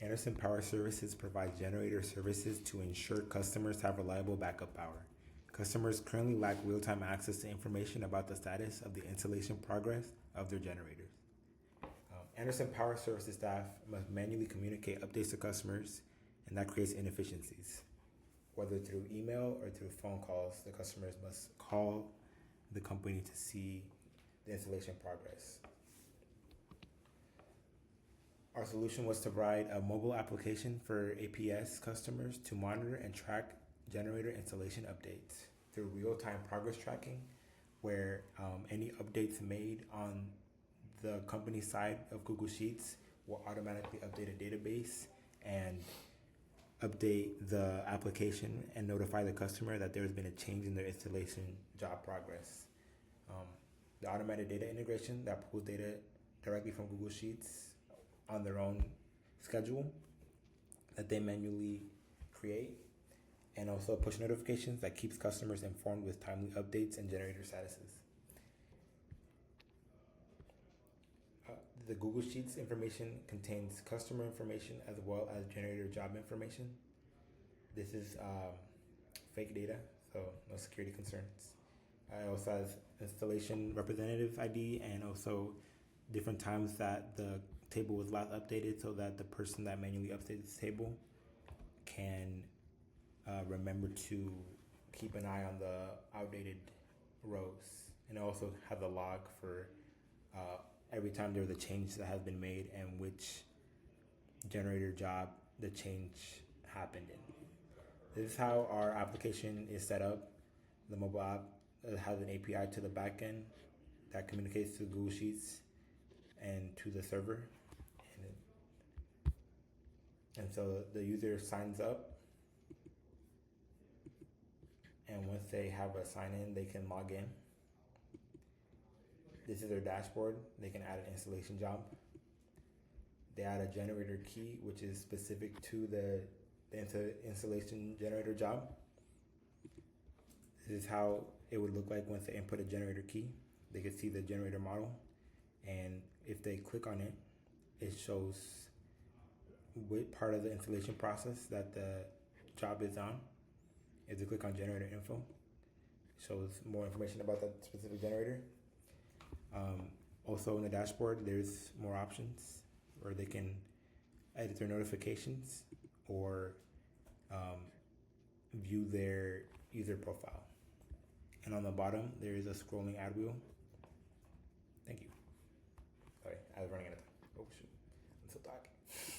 Anderson Power Services provides generator services to ensure customers have reliable backup power. Customers currently lack real-time access to information about the status of the installation progress of their generators. Anderson Power Services staff must manually communicate updates to customers, and that creates inefficiencies. Whether through email or through phone calls, the customers must call the company to see the installation progress. Our solution was to provide a mobile application for APS customers to monitor and track generator installation updates through real-time progress tracking, where any updates made on the company side of Google Sheets will automatically update a database and update the application and notify the customer that there's been a change in their installation job progress. The automated data integration that pulls data directly from Google Sheets on their own schedule that they manually create, and also push notifications that keeps customers informed with timely updates and generator statuses. The Google Sheets information contains customer information as well as generator job information. This is fake data, so no security concerns. It also has installation representative ID and also different times that the table was last updated, so that the person that manually updates this table can remember to keep an eye on the outdated rows. And it also has a log for every time there was a change that has been made and which generator job the change happened in. This is how our application is set up. The mobile app has an API to the backend that communicates to Google Sheets and to the server. And so the user signs up, and once they have a sign in, they can log in. This is their dashboard. They can add an installation job. They add a generator key, which is specific to the installation generator job. This is how it would look like once they input a generator key. They can see the generator model, and if they click on it, it shows what part of the installation process that the job is on. If they click on generator info, it shows more information about that specific generator. Also in the dashboard, there's more options where they can edit their notifications or view their user profile. And on the bottom, there is a scrolling ad wheel. Thank you.